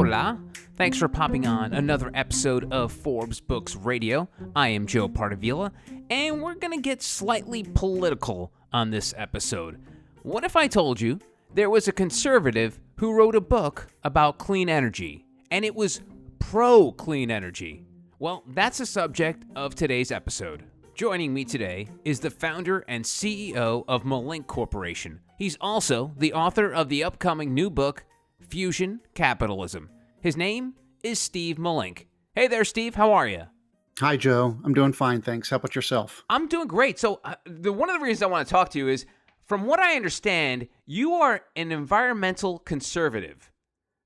Hola. Thanks for popping on another episode of Forbes Books Radio. I am Joe Partavilla, and we're going to get slightly political on this episode. What if I told you there was a conservative who wrote a book about clean energy, and it was pro-clean energy? Well, that's the subject of today's episode. Joining me today is the founder and CEO of Melink Corporation. He's also the author of the upcoming new book, Fusion Capitalism. His name is Steve Melink. Hey there, Steve. How are you? Hi, Joe. I'm doing fine, thanks. How about yourself? I'm doing great. So one of the reasons I want to talk to you is, from what I understand, you are an environmental conservative.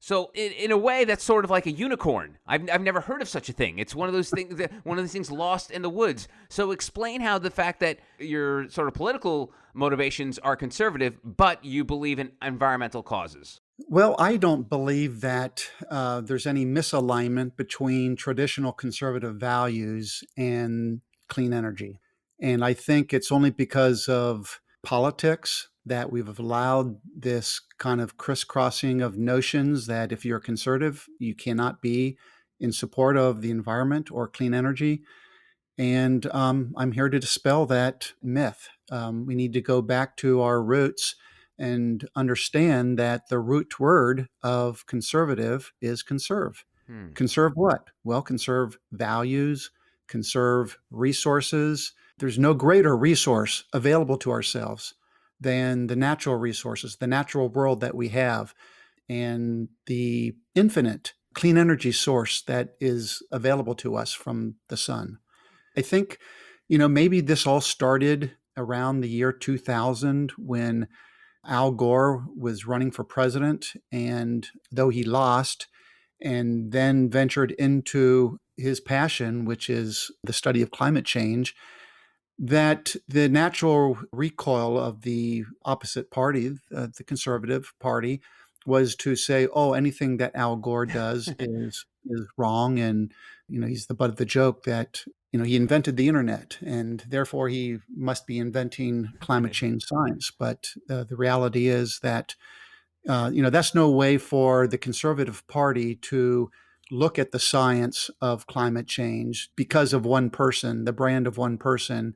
So in a way, that's sort of like a unicorn. I've never heard of such a thing. It's one of those things lost in the woods. So explain how the fact that your sort of political motivations are conservative, but you believe in environmental causes. Well, I don't believe that there's any misalignment between traditional conservative values and clean energy. And I think it's only because of politics that we've allowed this kind of crisscrossing of notions that if you're conservative, you cannot be in support of the environment or clean energy. And I'm here to dispel that myth. We need to go back to our roots and understand that the root word of conservative is conserve. Conserve what? Well, conserve values, conserve resources. There's no greater resource available to ourselves than the natural resources, the natural world that we have, and the infinite clean energy source that is available to us from the sun. I think, maybe this all started around the year 2000 when Al Gore was running for president, and though he lost and then ventured into his passion, which is the study of climate change, that the natural recoil of the opposite party, the conservative party, was to say, oh, anything that Al Gore does is wrong. And, he's the butt of the joke that, he invented the internet and therefore he must be inventing climate change science. But the reality is that, that's no way for the conservative party to look at the science of climate change because of one person, the brand of one person,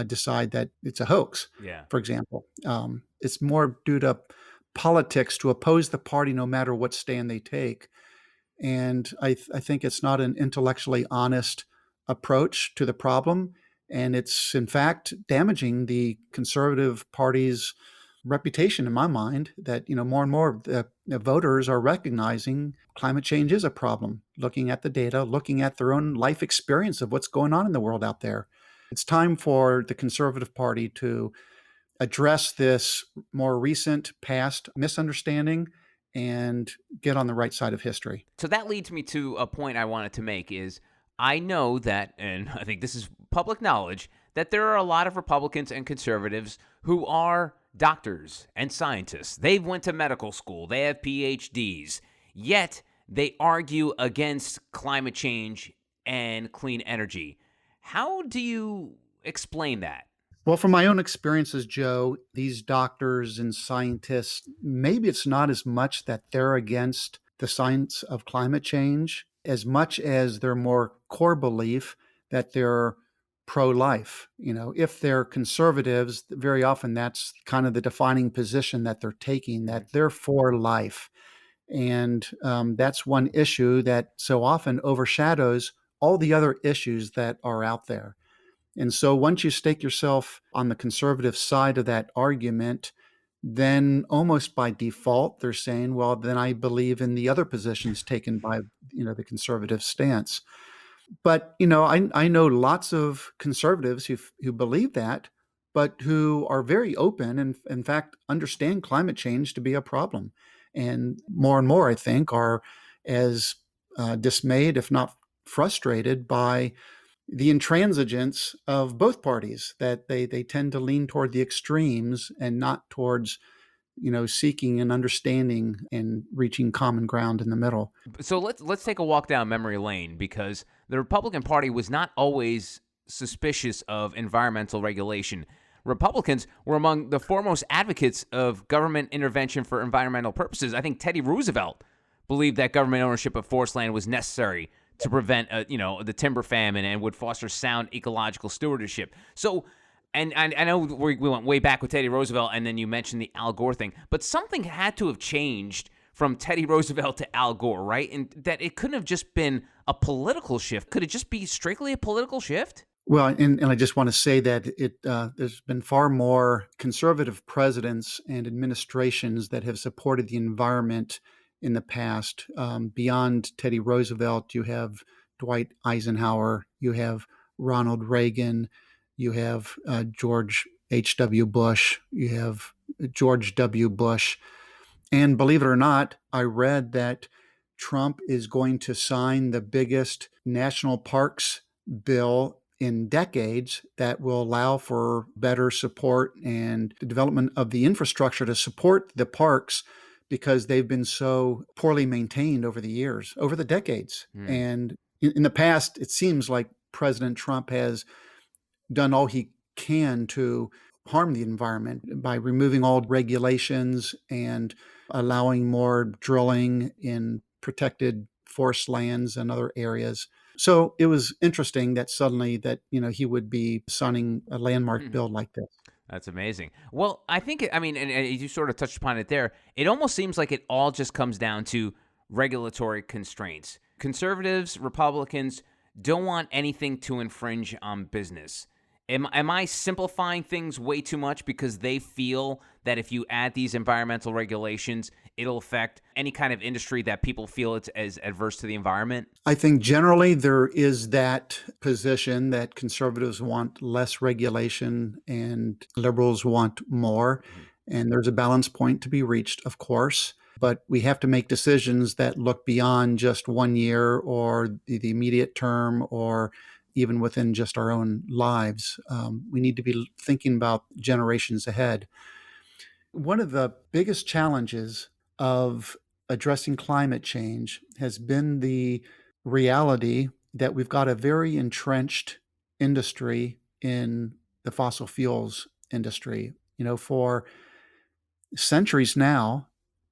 decide that it's a hoax, for example. It's more due to politics to oppose the party no matter what stand they take. And I think it's not an intellectually honest approach to the problem. And it's, in fact, damaging the conservative party's reputation in my mind that, more and more of the voters are recognizing climate change is a problem, looking at the data, looking at their own life experience of what's going on in the world out there. It's time for the Conservative Party to address this more recent past misunderstanding and get on the right side of history. So that leads me to a point I wanted to make is I know that, and I think this is public knowledge, that there are a lot of Republicans and conservatives who are doctors and scientists. They went to medical school. They have PhDs. Yet they argue against climate change and clean energy. How do you explain that? Well, from my own experiences, Joe, these doctors and scientists, maybe it's not as much that they're against the science of climate change as much as their more core belief that they're pro-life. If they're conservatives, very often that's kind of the defining position that they're taking, that they're for life. And that's one issue that so often overshadows all the other issues that are out there. And so once you stake yourself on the conservative side of that argument, then almost by default, they're saying, well, then I believe in the other positions taken by, the conservative stance. But, I know lots of conservatives who believe that, but who are very open and, in fact, understand climate change to be a problem. And more, I think, are as dismayed, if not frustrated, by the intransigence of both parties, that they tend to lean toward the extremes and not towards, seeking and understanding and reaching common ground in the middle. So let's take a walk down memory lane, because the Republican Party was not always suspicious of environmental regulation. Republicans were among the foremost advocates of government intervention for environmental purposes. I think Teddy Roosevelt believed that government ownership of forest land was necessary to prevent, the timber famine and would foster sound ecological stewardship. So, and I know we went way back with Teddy Roosevelt, and then you mentioned the Al Gore thing, but something had to have changed from Teddy Roosevelt to Al Gore, right? And that it couldn't have just been a political shift. Could it just be strictly a political shift? Well, and I just want to say that there's been far more conservative presidents and administrations that have supported the environment in the past. Beyond Teddy Roosevelt, you have Dwight Eisenhower, you have Ronald Reagan, you have George H.W. Bush, you have George W. Bush. And believe it or not, I read that Trump is going to sign the biggest national parks bill in decades that will allow for better support and the development of the infrastructure to support the parks because they've been so poorly maintained over the years, over the decades. Hmm. And in the past, it seems like President Trump has done all he can to harm the environment by removing all regulations and allowing more drilling in protected forest lands and other areas. So it was interesting that suddenly that he would be signing a landmark bill like this. That's amazing. Well, I think, and you sort of touched upon it there. It almost seems like it all just comes down to regulatory constraints. Conservatives, Republicans don't want anything to infringe on business. Am I simplifying things way too much because they feel that if you add these environmental regulations, it'll affect any kind of industry that people feel it's as adverse to the environment? I think generally there is that position that conservatives want less regulation and liberals want more. And there's a balance point to be reached, of course. But we have to make decisions that look beyond just 1 year or the immediate term or even within just our own lives. We need to be thinking about generations ahead. One of the biggest challenges of addressing climate change has been the reality that we've got a very entrenched industry in the fossil fuels industry. For centuries now,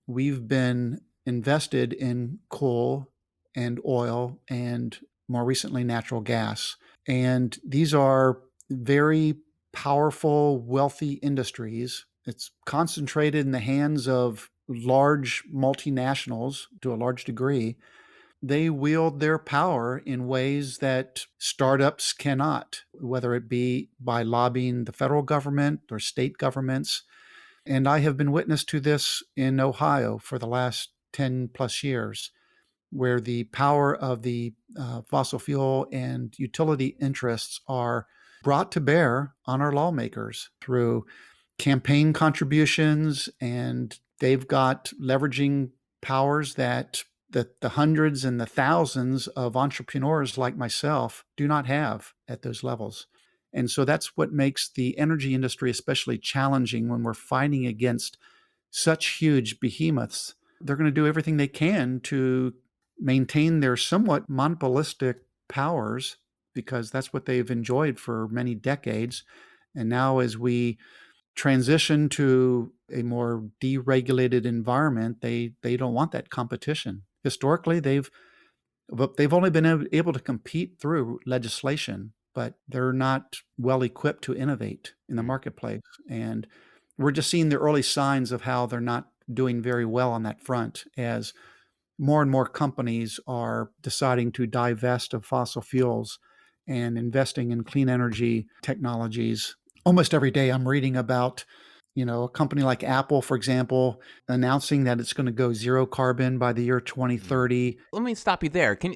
we've been invested in coal and oil and more recently natural gas. And these are very powerful, wealthy industries. It's concentrated in the hands of large multinationals to a large degree. They wield their power in ways that startups cannot, whether it be by lobbying the federal government or state governments. And I have been witness to this in Ohio for the last 10 plus years, where the power of the fossil fuel and utility interests are brought to bear on our lawmakers through campaign contributions, and they've got leveraging powers that the hundreds and the thousands of entrepreneurs like myself do not have at those levels. And so that's what makes the energy industry especially challenging when we're fighting against such huge behemoths. They're going to do everything they can to maintain their somewhat monopolistic powers because that's what they've enjoyed for many decades. And now, as we transition to a more deregulated environment, they don't want that competition. Historically, they've only been able to compete through legislation, but they're not well equipped to innovate in the marketplace. And we're just seeing the early signs of how they're not doing very well on that front as more and more companies are deciding to divest of fossil fuels and investing in clean energy technologies. Almost every day I'm reading about, a company like Apple, for example, announcing that it's going to go zero carbon by the year 2030. Let me stop you there. Can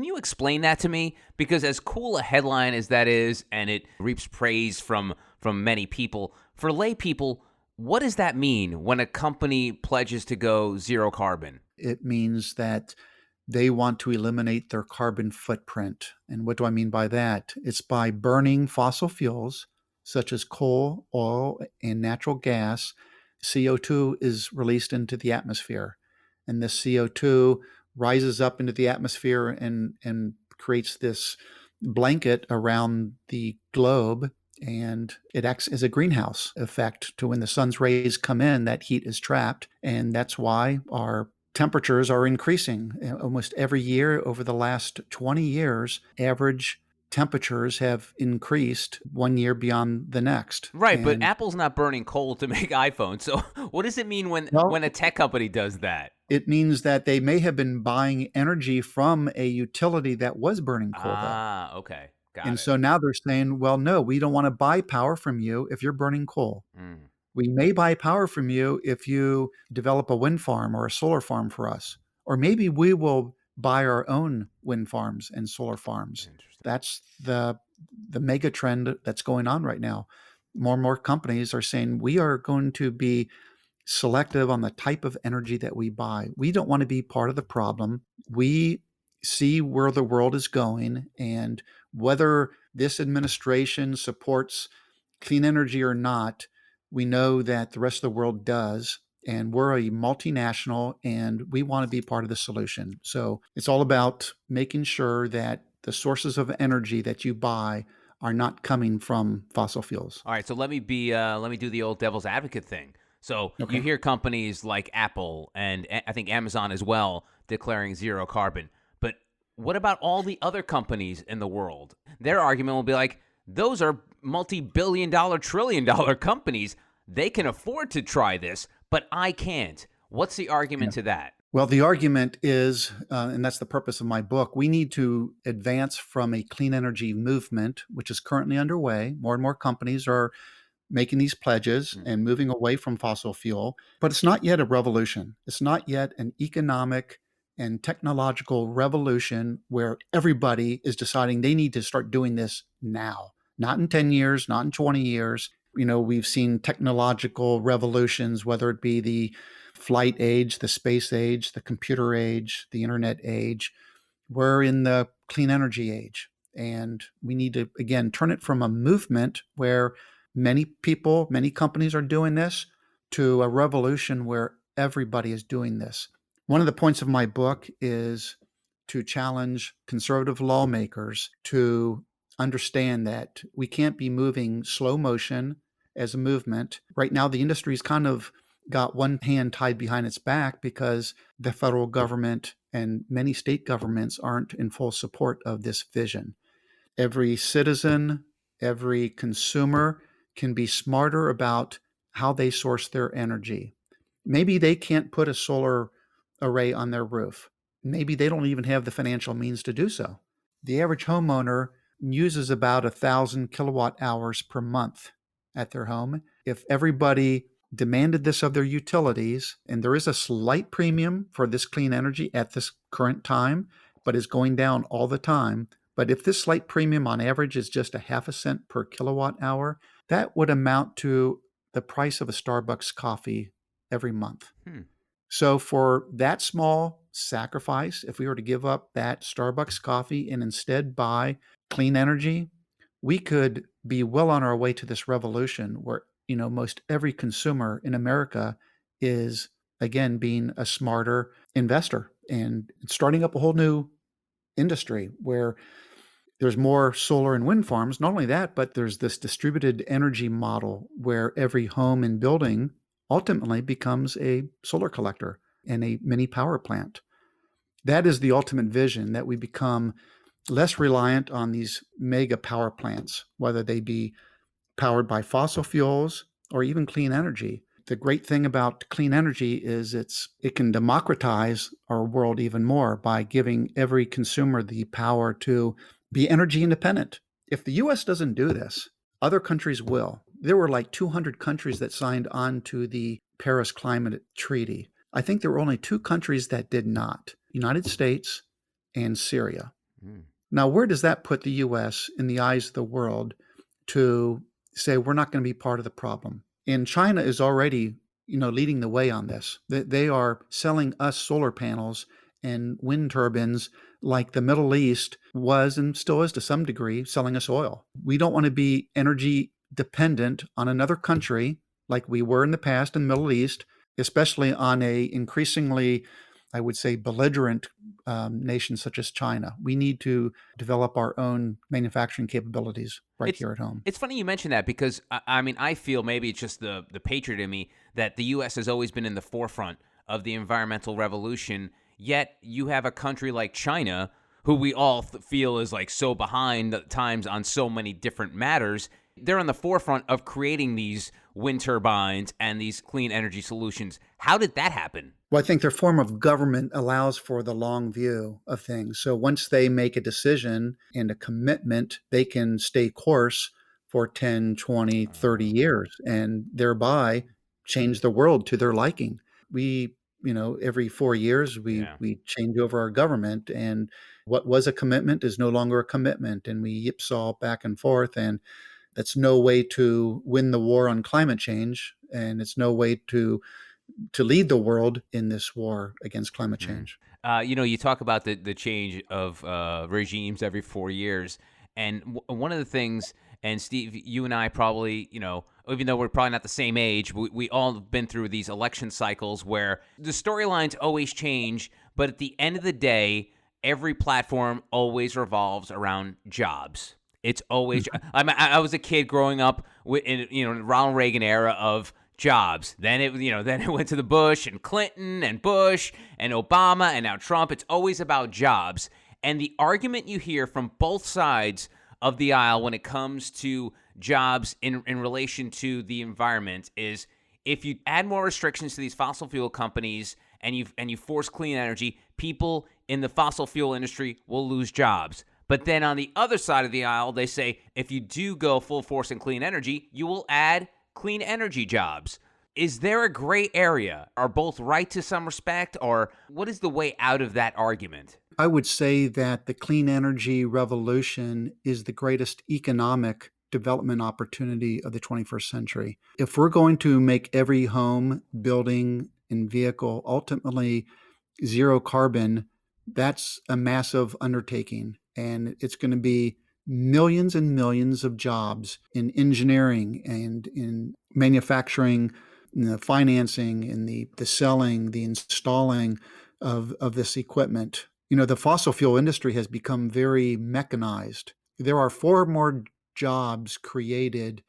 you explain that to me? Because as cool a headline as that is, and it reaps praise from many people, for lay people, what does that mean when a company pledges to go zero carbon? It means that they want to eliminate their carbon footprint. And what do I mean by that? It's by burning fossil fuels such as coal, oil, and natural gas. CO2 is released into the atmosphere. And this CO2 rises up into the atmosphere and creates this blanket around the globe. And it acts as a greenhouse effect to when the sun's rays come in, that heat is trapped. And that's why our temperatures are increasing. Almost every year over the last 20 years, average temperatures have increased one year beyond the next. Right, but And Apple's not burning coal to make iPhones. So what does it mean well, when a tech company does that? it means that they may have been buying energy from a utility that was burning coal, though. Ah, okay. Got And it. so now they're saying, well, no, we don't want to buy power from you if you're burning coal. Mm, We may buy power from you if you develop a wind farm or a solar farm for us. Or maybe we will buy our own wind farms and solar farms. interesting. That's the mega trend that's going on right now. More and more companies are saying we are going to be selective on the type of energy that we buy. We don't want to be part of the problem. We see where the world is going, and whether this administration supports clean energy or not, we know that the rest of the world does. And we're a multinational and we want to be part of the solution. So it's all about making sure that the sources of energy that you buy are not coming from fossil fuels. All right, so let me do the old devil's advocate thing. So you Okay. hear companies like Apple and I think Amazon as well declaring zero carbon. But what about all the other companies in the world? Their argument will be like, those are multi-billion dollar, trillion dollar companies. They can afford to try this, but I can't. What's the argument to that? Well, the argument is, and that's the purpose of my book, we need to advance from a clean energy movement, which is currently underway. More and more companies are making these pledges Mm. and moving away from fossil fuel, but it's not yet a revolution. It's not yet an economic and technological revolution where everybody is deciding they need to start doing this now, not in 10 years, not in 20 years. We've seen technological revolutions, whether it be the flight age, the space age, the computer age, the internet age. We're in the clean energy age. And we need to, again, turn it from a movement where many people, many companies are doing this to a revolution where everybody is doing this. One of the points of my book is to challenge conservative lawmakers to understand that we can't be moving slow motion as a movement. Right now, the industry's kind of got one hand tied behind its back because the federal government and many state governments aren't in full support of this vision. Every citizen, every consumer can be smarter about how they source their energy. Maybe they can't put a solar array on their roof. Maybe they don't even have the financial means to do so. The average homeowner uses about 1,000 kilowatt hours per month at their home. If everybody demanded this of their utilities, and there is a slight premium for this clean energy at this current time, but is going down all the time. But if this slight premium on average is just a half a cent per kilowatt hour, that would amount to the price of a Starbucks coffee every month. Hmm. So for that small sacrifice, if we were to give up that Starbucks coffee and instead buy clean energy, we could be well on our way to this revolution where, most every consumer in America is again being a smarter investor and starting up a whole new industry where there's more solar and wind farms. Not only that, but there's this distributed energy model where every home and building ultimately becomes a solar collector and a mini power plant. That is the ultimate vision, that we become less reliant on these mega power plants, whether they be powered by fossil fuels or even clean energy. The great thing about clean energy is it can democratize our world even more by giving every consumer the power to be energy independent. If the US doesn't do this, other countries will. There were like 200 countries that signed on to the Paris Climate Treaty. I think there were only two countries that did not: United States and Syria. Mm. Now, where does that put the US in the eyes of the world to say we're not going to be part of the problem? And China is already, leading the way on this. They are selling us solar panels and wind turbines like the Middle East was and still is to some degree selling us oil. We don't want to be energy dependent on another country like we were in the past in the Middle East, especially on a increasingly, I would say, belligerent nation such as China. We need to develop our own manufacturing capabilities right It's here at home. it's funny you mention that because I mean I feel maybe it's just the patriot in me that the U.S. has always been in the forefront of the environmental revolution. Yet you have a country like China, who we all feel is like so behind at times on so many different matters. They're on the forefront of creating these wind turbines and these clean energy solutions. How did that happen? Well, I think their form of government allows for the long view of things. So once they make a decision and a commitment, they can stay course for 10, 20, 30 Uh, years and thereby change the world to their liking. We, every 4 years yeah. we change over our government, and what was a commitment is no longer a commitment, and we yipsaw back and forth, and that's no way to win the war on climate change, and it's no way to lead the world in this war against climate Mhm. change. You talk about the change of regimes every 4 years, and one of the things, and Steve, you and I probably, even though we're probably not the same age, we all have been through these election cycles where the storylines always change, but at the end of the day, every platform always revolves around jobs. It's always. Mhm. I was a kid growing up in Ronald Reagan era of jobs. Then it went to the Bush and Clinton and Bush and Obama and now Trump. It's always about jobs. And the argument you hear from both sides of the aisle when it comes to jobs in relation to the environment is, if you add more restrictions to these fossil fuel companies and you force clean energy, people in the fossil fuel industry will lose jobs. But then on the other side of the aisle, they say if you do go full force in clean energy, you will add clean energy jobs. Is there a gray area? Are both right to some respect, or what is the way out of that argument? I would say that the clean energy revolution is the greatest economic development opportunity of the 21st century. If we're going to make every home, building, and vehicle ultimately zero carbon, that's a massive undertaking. And it's going to be millions and millions of jobs in engineering and in manufacturing, in the financing, in the selling, the installing of this equipment. The fossil fuel industry has become very mechanized. There are far more jobs created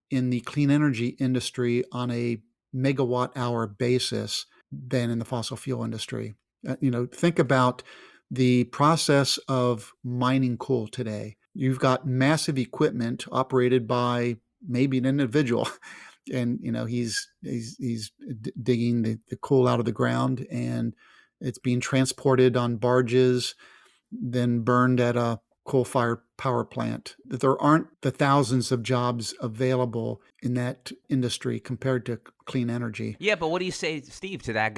in the clean energy industry on a megawatt hour basis than in the fossil fuel industry. Think about the process of mining coal today. You've got massive equipment operated by maybe an individual, and he's digging the coal out of the ground, and it's being transported on barges, then burned at a coal-fired power plant. That there aren't the thousands of jobs available in that industry compared to clean energy. Yeah, but what do you say, Steve, to that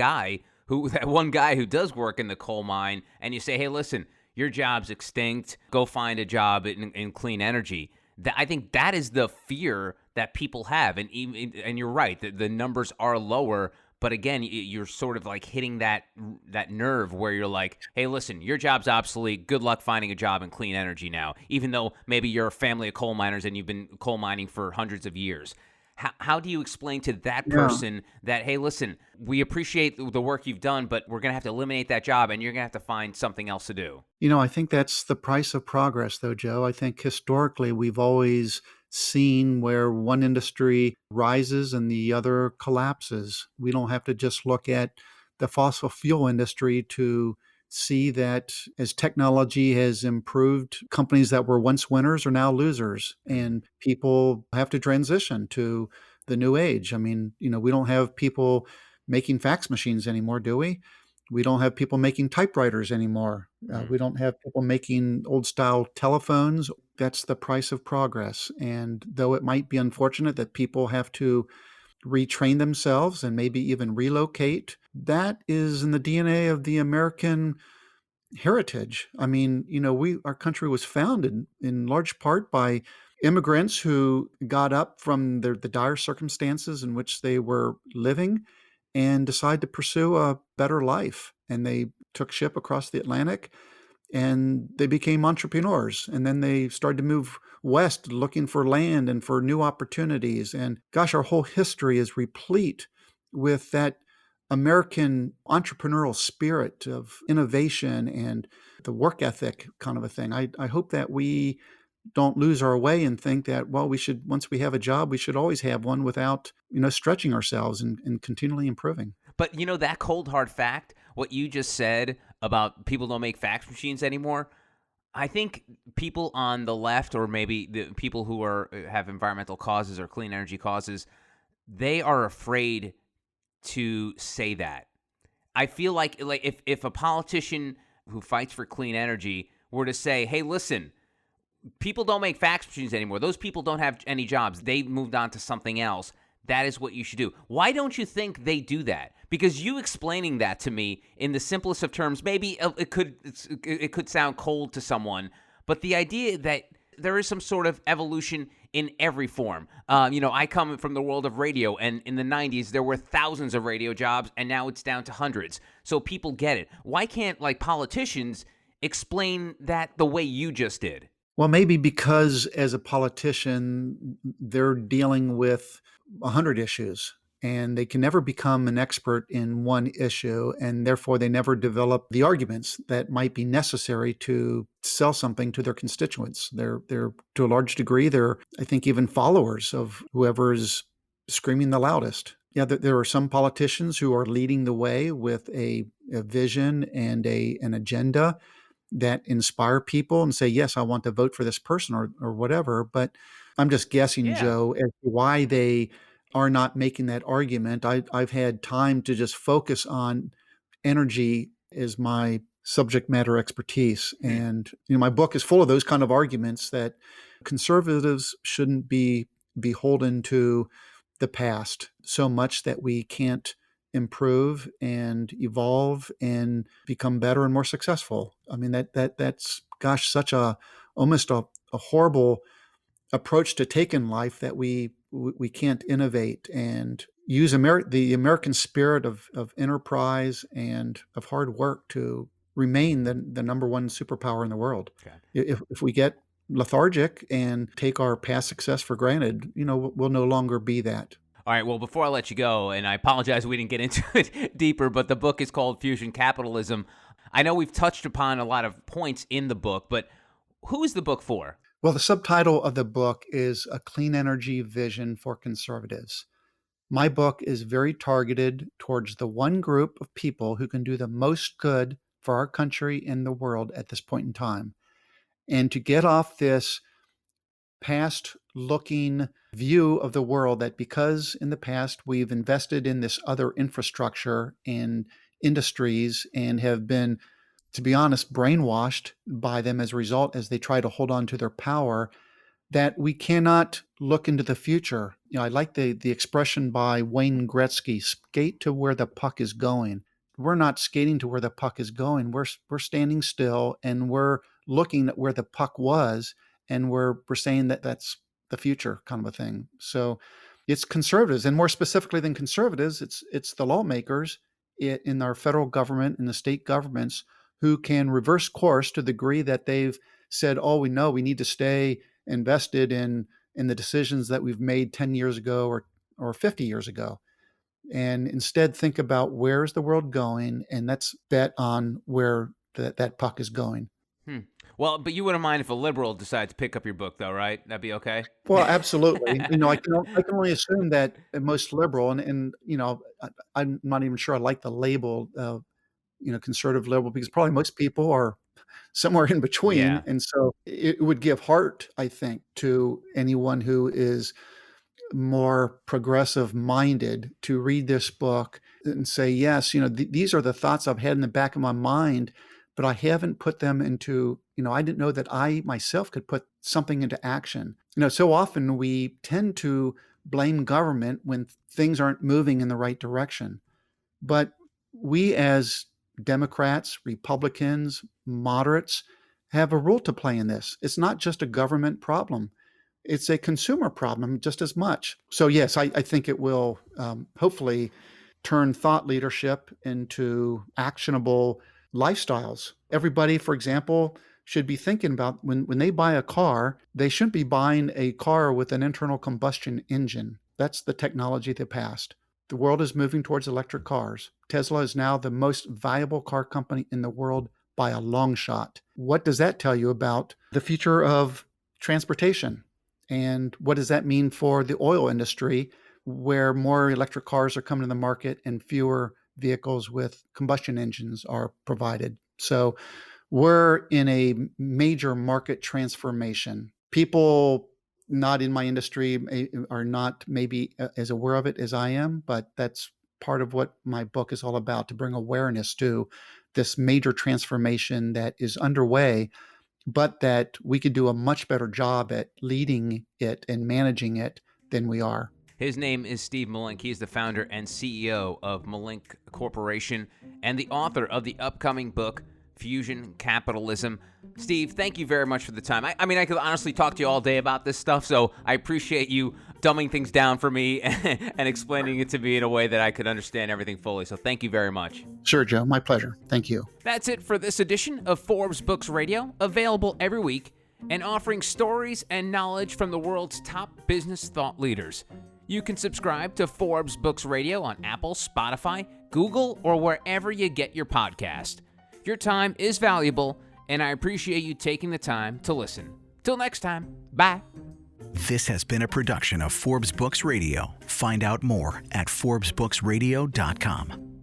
one guy who does work in the coal mine, and you say, hey, listen, your job's extinct. Go find a job in clean energy. I think that is the fear that people have, and you're right. The numbers are lower, but again, you're sort of like hitting that nerve where you're like, hey, listen, your job's obsolete. Good luck finding a job in clean energy now, even though maybe you're a family of coal miners and you've been coal mining for hundreds of years. How do you explain to that Yeah. person that, hey, listen, we appreciate the work you've done, but we're going to have to eliminate that job and you're going to have to find something else to do? I think that's the price of progress, though, Joe. I think historically we've always seen where one industry rises and the other collapses. We don't have to just look at the fossil fuel industry to see that as technology has improved, companies that were once winners are now losers, Mhm. and people have to transition to the new age. I mean, we don't have people making fax machines anymore, do we? We don't have people making typewriters anymore. Mhm. We don't have people making old style telephones. That's the price of progress. And though it might be unfortunate that people have to retrain themselves and maybe even relocate, that is in the DNA of the American heritage. I mean, our country was founded in large part by immigrants who got up from the dire circumstances in which they were living and decided to pursue a better life. And they took ship across the Atlantic and they became entrepreneurs. And then they started to move west looking for land and for new opportunities. And gosh, our whole history is replete with that American entrepreneurial spirit of innovation and the work ethic kind of a thing. I hope that we don't lose our way and think that, well, we should, once we have a job, we should always have one without, stretching ourselves and continually improving. But that cold hard fact, what you just said about people don't make fax machines anymore, I think people on the left, or maybe the people who have environmental causes or clean energy causes, they are afraid to say that. I feel like if a politician who fights for clean energy were to say, "Hey, listen, people don't make fax machines anymore. Those people don't have any jobs. They moved on to something else. That is what you should do." Why don't you think they do that? Because you explaining that to me in the simplest of terms, maybe it could sound cold to someone, but the idea that there is some sort of evolution in every form. I come from the world of radio, and in the 90s, there were thousands of radio jobs, and now it's down to hundreds. So people get it. Why can't, politicians explain that the way you just did? Well, maybe because as a politician, they're dealing with 100 issues and they can never become an expert in one issue. And therefore, they never develop the arguments that might be necessary to sell something to their constituents. They're to a large degree, they're, I think, even followers of whoever is screaming the loudest. Yeah, there are some politicians who are leading the way with a vision and an agenda that inspire people and say, yes, I want to vote for this person or whatever. But I'm just guessing, Yeah. Joe, as to why they are not making that argument. I've had time to just focus on energy as my subject matter expertise. Hmm. And my book is full of those kind of arguments that conservatives shouldn't be beholden to the past so much that we can't improve and evolve and become better and more successful. I mean that's gosh, such a almost a horrible approach to take in life, that we can't innovate and use the American spirit of enterprise and of hard work to remain the number one superpower in the world. Okay. If we get lethargic and take our past success for granted, we'll no longer be that. All right. Well, before I let you go, and I apologize we didn't get into it deeper, but the book is called Fusion Capitalism. I know we've touched upon a lot of points in the book, but who is the book for? Well, the subtitle of the book is A Clean Energy Vision for Conservatives. My book is very targeted towards the one group of people who can do the most good for our country and the world at this point in time. And to get off this past looking view of the world, that because in the past we've invested in this other infrastructure and industries and have been, to be honest, brainwashed by them as a result as they try to hold on to their power, that we cannot look into the future. I like the expression by Wayne Gretzky, skate to where the puck is going. We're not skating to where the puck is going. We're standing still and we're looking at where the puck was, and we're saying that that's the future kind of a thing. So it's conservatives, and more specifically than conservatives, it's the lawmakers in our federal government and the state governments who can reverse course to the degree that they've said, "Oh, we know we need to stay invested in the decisions that we've made 10 years ago or 50 years ago, and instead think about where's the world going, and let's bet on where that puck is going." Hmm. Well, but you wouldn't mind if a liberal decided to pick up your book, though, right? That'd be okay? Well, absolutely. I can only assume that most liberal, and I'm not even sure I like the label, conservative liberal, because probably most people are somewhere in between. Yeah. And so it would give heart, I think, to anyone who is more progressive minded to read this book and say, yes, these are the thoughts I've had in the back of my mind, but I haven't put them into, I didn't know that I myself could put something into action. So often we tend to blame government when things aren't moving in the right direction. But we as Democrats, Republicans, moderates have a role to play in this. It's not just a government problem. It's a consumer problem just as much. So yes, I think it will hopefully turn thought leadership into actionable lifestyles. Everybody, for example, should be thinking about when they buy a car, they shouldn't be buying a car with an internal combustion engine. That's the technology of the past. The world is moving towards electric cars. Tesla is now the most valuable car company in the world by a long shot. What does that tell you about the future of transportation? And what does that mean for the oil industry, where more electric cars are coming to the market and fewer vehicles with combustion engines are provided. So we're in a major market transformation. People not in my industry are not maybe as aware of it as I am, but that's part of what my book is all about, to bring awareness to this major transformation that is underway, but that we could do a much better job at leading it and managing it than we are. His name is Steve Melink. He's the founder and CEO of Melink Corporation and the author of the upcoming book, Fusion Capitalism. Steve, thank you very much for the time. I mean, I could honestly talk to you all day about this stuff, so I appreciate you dumbing things down for me and explaining it to me in a way that I could understand everything fully. So thank you very much. Sure, Joe. My pleasure. Thank you. That's it for this edition of Forbes Books Radio, available every week and offering stories and knowledge from the world's top business thought leaders. You can subscribe to Forbes Books Radio on Apple, Spotify, Google, or wherever you get your podcast. Your time is valuable, and I appreciate you taking the time to listen. Till next time, bye. This has been a production of Forbes Books Radio. Find out more at ForbesBooksRadio.com.